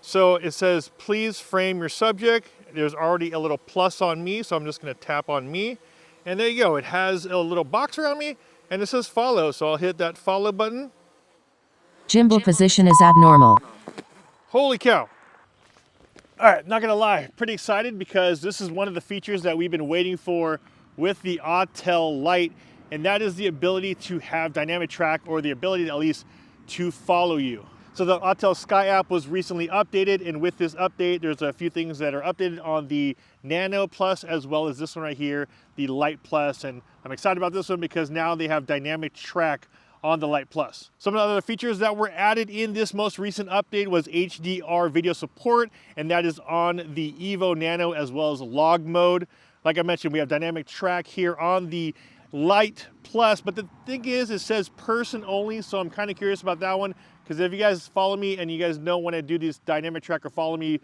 So it says, please frame your subject. There's already a little plus on me, so I'm just gonna tap on me. And there you go, it has a little box around me, and it says follow, so I'll hit that follow button. Gimbal position is abnormal. Holy cow. All right, not gonna lie, pretty excited because this is one of the features that we've been waiting for with the Autel Lite, and that is the ability to have dynamic track, or the ability at least to follow you. So the Autel Sky app was recently updated, and with this update, there's a few things that are updated on the Nano Plus, as well as this one right here, the Lite Plus, and I'm excited about this one because now they have dynamic track on the Lite Plus. Some of the other features that were added in this most recent update was HDR video support, and that is on the Evo Nano as well as log mode. Like I mentioned, we have dynamic track here on the Lite Plus, but the thing is, it says person only, so I'm kind of curious about that one, because if you guys follow me and you guys know when I do these dynamic track or follow me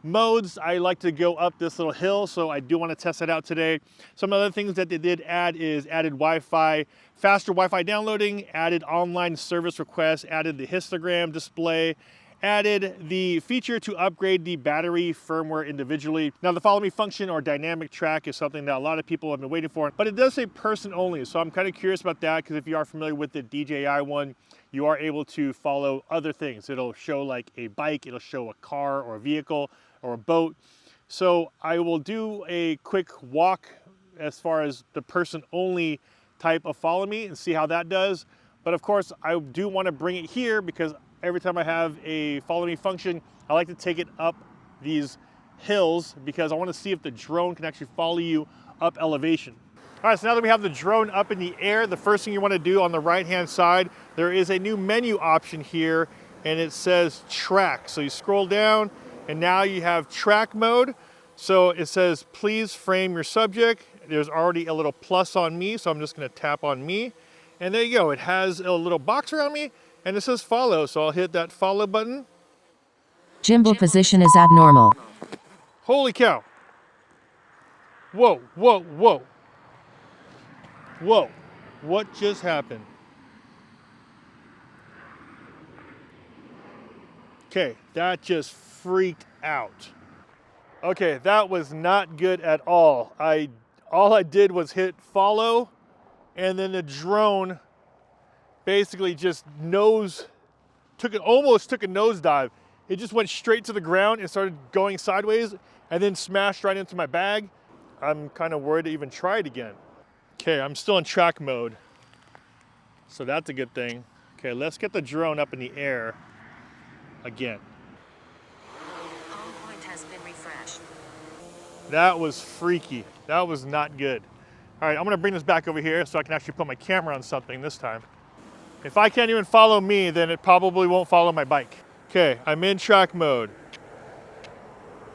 modes, I like to go up this little hill, so I do want to test that out today. Some other things that they did add is added Wi-Fi, faster Wi-Fi downloading, added online service requests, added the histogram display, added the feature to upgrade the battery firmware individually. Now the follow me function or dynamic track is something that a lot of people have been waiting for, but it does say person only, so I'm kind of curious about that, because if you are familiar with the DJI one, you are able to follow other things. It'll show like a bike, it'll show a car or a vehicle or a boat. So I will do a quick walk as far as the person only type of follow me and see how that does. But of course, I do want to bring it here because every time I have a follow me function, I like to take it up these hills because I want to see if the drone can actually follow you up elevation. All right, so now that we have the drone up in the air, the first thing you want to do on the right-hand side, there is a new menu option here, and it says track. So you scroll down, and now you have track mode. So it says, please frame your subject. There's already a little plus on me, so I'm just gonna tap on me. And there you go, it has a little box around me, and it says follow, so I'll hit that follow button. Gimbal position is abnormal. Holy cow. Whoa, whoa, whoa. Whoa, what just happened? Okay, that just freaked out. Okay, that was not good at all. All I did was hit follow, and then the drone basically just almost took a nosedive. It just went straight to the ground and started going sideways and then smashed right into my bag. I'm kind of worried to even try it again. Okay, I'm still in track mode, so that's a good thing. Okay, let's get the drone up in the air again. Home point has been refreshed. That was freaky. That was not good. All right, I'm gonna bring this back over here so I can actually put my camera on something this time. If I can't even follow me, then it probably won't follow my bike. Okay, I'm in track mode.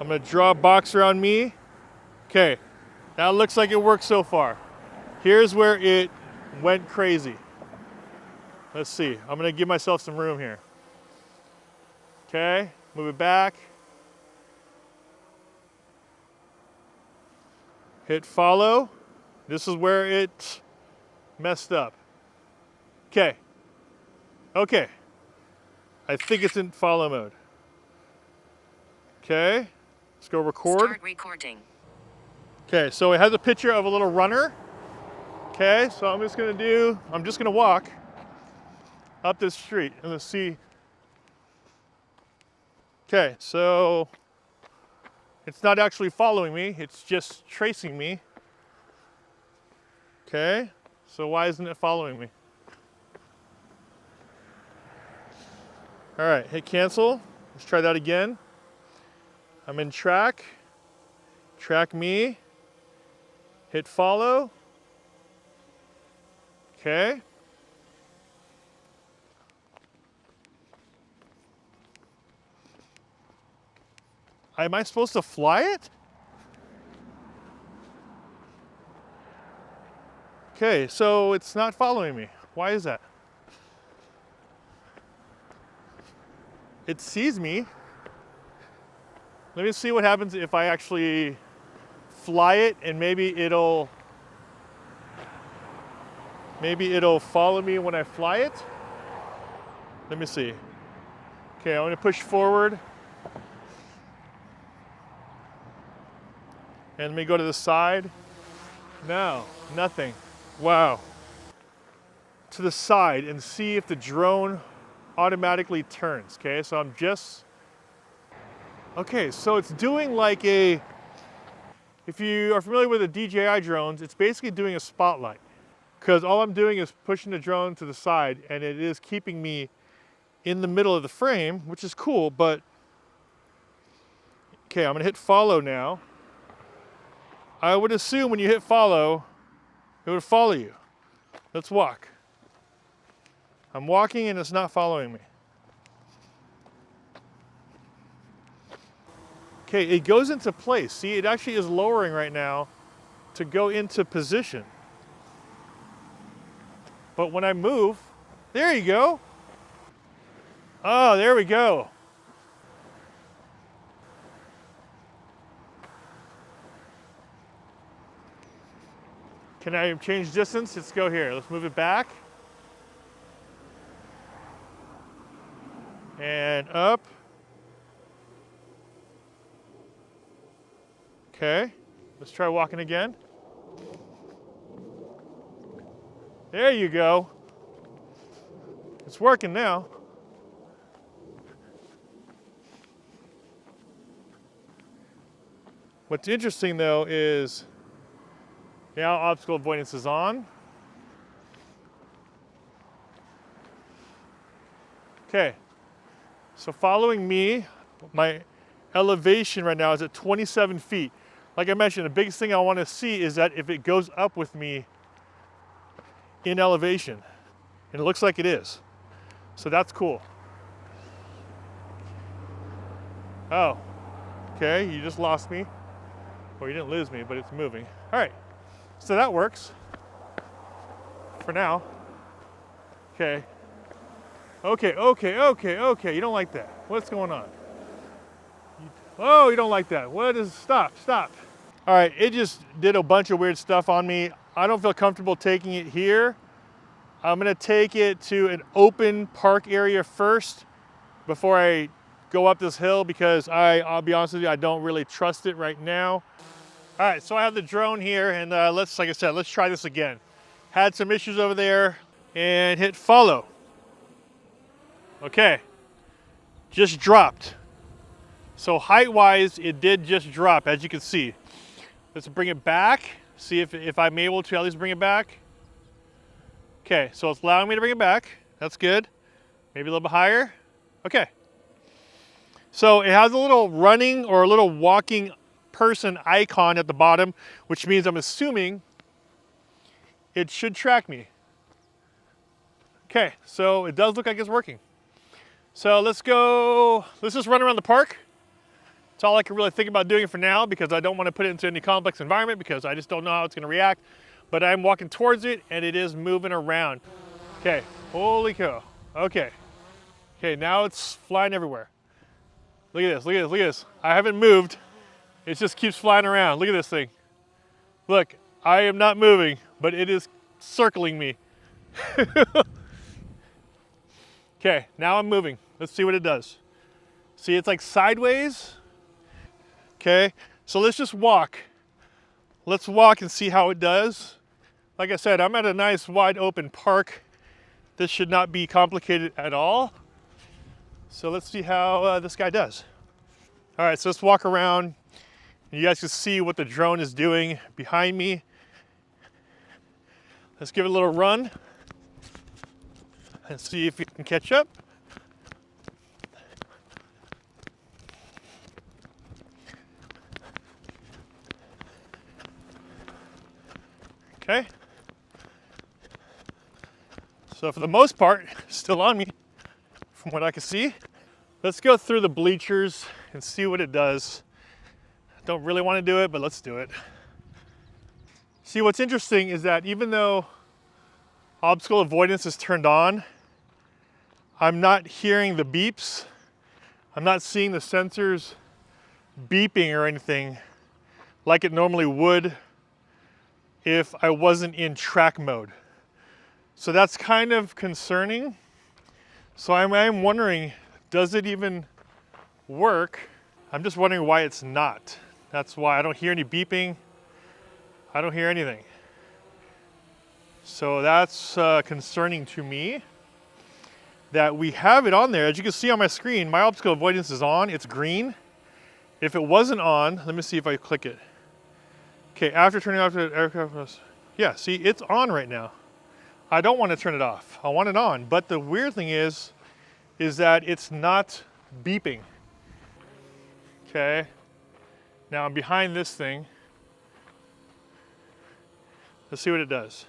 I'm gonna draw a box around me. Okay, that looks like it works so far. Here's where it went crazy. Let's see, I'm gonna give myself some room here. Okay, move it back. Hit follow. This is where it messed up. Okay, okay. I think it's in follow mode. Okay, let's go record. Start recording. Okay, so it has a picture of a little runner. Okay, so I'm just gonna walk up this street and let's see. Okay, so it's not actually following me, it's just tracing me. Okay, so why isn't it following me? All right, hit cancel. Let's try that again. I'm in track. Track me. Hit follow. Okay. Am I supposed to fly it? Okay, so it's not following me. Why is that? It sees me. Let me see what happens if I actually fly it, and maybe it'll follow me when I fly it. Let me see. Okay, I'm gonna push forward. And let me go to the side. No, nothing. Wow. To the side and see if the drone automatically turns. Okay, so I'm just, okay, so it's doing like a, if you are familiar with the DJI drones, it's basically doing a spotlight. Because all I'm doing is pushing the drone to the side and it is keeping me in the middle of the frame, which is cool, but okay, I'm gonna hit follow now. I would assume when you hit follow, it would follow you. Let's walk. I'm walking and it's not following me. Okay, it goes into place. See, it actually is lowering right now to go into position. But when I move, there you go. Oh, there we go. Can I change distance? Let's go here. Let's move it back. And up. Okay, let's try walking again. There you go. It's working now. What's interesting though is now obstacle avoidance is on. Okay, so following me, my elevation right now is at 27 feet. Like I mentioned, the biggest thing I want to see is that if it goes up with me in elevation, and it looks like it is. So that's cool. Oh, okay, you just lost me. Well, you didn't lose me, but it's moving. All right, so that works for now. Okay. Okay, you don't like that. What's going on? Oh, you don't like that. What is, stop. All right, it just did a bunch of weird stuff on me. I don't feel comfortable taking it here. I'm gonna take it to an open park area first before I go up this hill because I'll be honest with you, I don't really trust it right now. All right, so I have the drone here and like I said, let's try this again. Had some issues over there and hit follow. Okay, just dropped. So height-wise, it did just drop, as you can see. Let's bring it back, see if I'm able to at least bring it back. Okay, so it's allowing me to bring it back. That's good. Maybe a little bit higher. Okay. So it has a little running or a little walking person icon at the bottom, which means I'm assuming it should track me. Okay, so it does look like it's working. So let's just run around the park. It's all I can really think about doing for now because I don't want to put it into any complex environment because I just don't know how it's going to react. But I'm walking towards it and it is moving around. Okay, holy cow. Okay, now it's flying everywhere. Look at this. I haven't moved. It just keeps flying around. Look at this thing. Look, I am not moving, but it is circling me. Okay, now I'm moving. Let's see what it does. See, it's like sideways. Okay, so let's just walk. Let's walk and see how it does. Like I said, I'm at a nice wide open park. This should not be complicated at all. So let's see how this guy does. All right, so let's walk around. You guys can see what the drone is doing behind me. Let's give it a little run and see if it can catch up. Okay. So for the most part, still on me from what I can see. Let's go through the bleachers and see what it does. Don't really want to do it, but let's do it. See, what's interesting is that even though obstacle avoidance is turned on, I'm not hearing the beeps. I'm not seeing the sensors beeping or anything like it normally would if I wasn't in track mode. So that's kind of concerning. So I'm wondering, does it even work? I'm just wondering why it's not. That's why I don't hear any beeping. I don't hear anything. So that's concerning to me that we have it on there. As you can see on my screen, my obstacle avoidance is on. It's green. If it wasn't on, let me see if I click it. Okay, after turning off the aircraft, yeah, see, it's on right now. I don't want to turn it off. I want it on. But the weird thing is that it's not beeping. Okay. Now I'm behind this thing. Let's see what it does.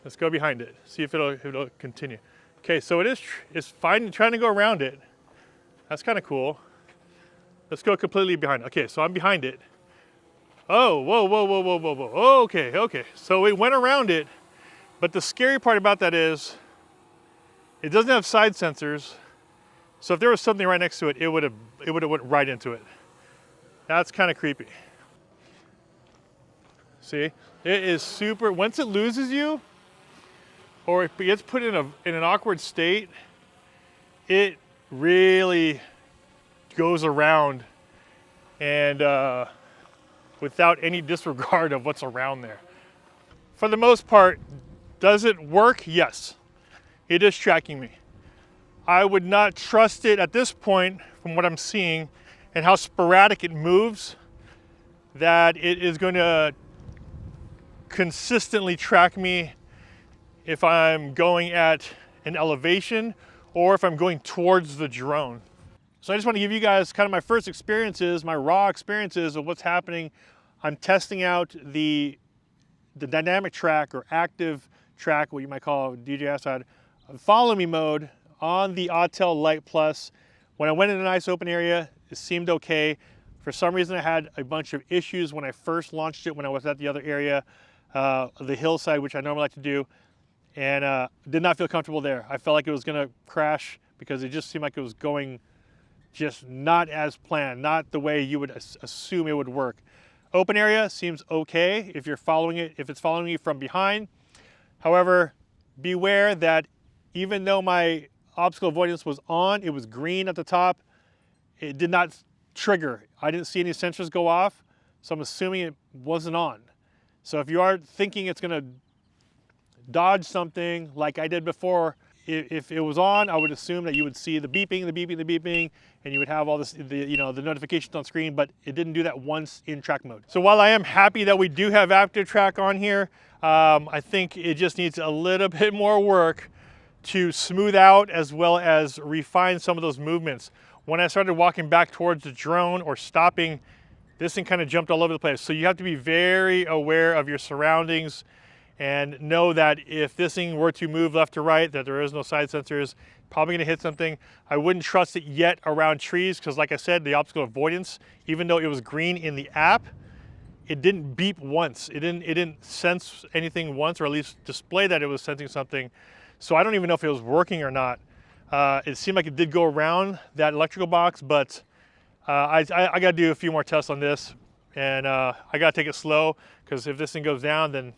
Let's go behind it. See if it'll continue. Okay, so it's fine trying to go around it. That's kind of cool. Let's go completely behind it. Okay, so I'm behind it. Oh, whoa, whoa, whoa, whoa, whoa, whoa. Oh, okay. So it went around it, but the scary part about that is it doesn't have side sensors. So if there was something right next to it, it would have went right into it. That's kind of creepy. See, it is super. Once it loses you, or it gets put in an awkward state, it really goes around and without any disregard of what's around there. For the most part, does it work? Yes, it is tracking me. I would not trust it at this point from what I'm seeing and how sporadic it moves, that it is going to consistently track me if I'm going at an elevation or if I'm going towards the drone. So I just want to give you guys kind of my first experiences, my raw experiences of what's happening. I'm testing out the dynamic track or active track, what you might call DJI side, follow me mode on the Autel Lite Plus. When I went in a nice open area, it seemed okay. For some reason, I had a bunch of issues when I first launched it when I was at the other area, the hillside, which I normally like to do, and did not feel comfortable there. I felt like it was gonna crash because it just seemed like it was going just not as planned, not the way you would assume it would work. Open area seems okay if you're following it, if it's following you from behind. However, beware that even though my obstacle avoidance was on, it was green at the top, it did not trigger. I didn't see any sensors go off, so I'm assuming it wasn't on. So if you are thinking it's gonna dodge something like I did before, if it was on, I would assume that you would see the beeping, and you would have all this, the notifications on screen, but it didn't do that once in track mode. So while I am happy that we do have active track on here, I think it just needs a little bit more work to smooth out as well as refine some of those movements. When I started walking back towards the drone or stopping, this thing kind of jumped all over the place. So you have to be very aware of your surroundings and know that if this thing were to move left to right, that there is no side sensors, probably gonna hit something. I wouldn't trust it yet around trees because like I said, the obstacle avoidance, even though it was green in the app, it didn't beep once. It didn't sense anything once, or at least display that it was sensing something. So I don't even know if it was working or not. It seemed like it did go around that electrical box, but I gotta do a few more tests on this, and I gotta take it slow because if this thing goes down, then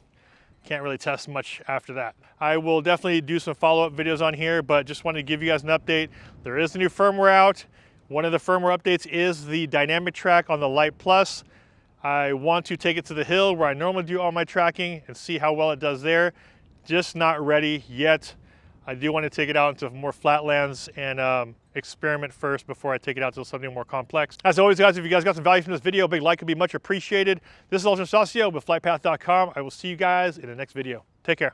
can't really test much after that. I will definitely do some follow-up videos on here, but just wanted to give you guys an update. There is the new firmware out. One of the firmware updates is the dynamic track on the Lite Plus. I want to take it to the hill where I normally do all my tracking and see how well it does there. Just not ready yet. I do want to take it out into more flatlands and experiment first before I take it out to something more complex. As always, guys, if you guys got some value from this video, a big like would be much appreciated. This is Ultra Saucio with FlytPath.com. I will see you guys in the next video. Take care.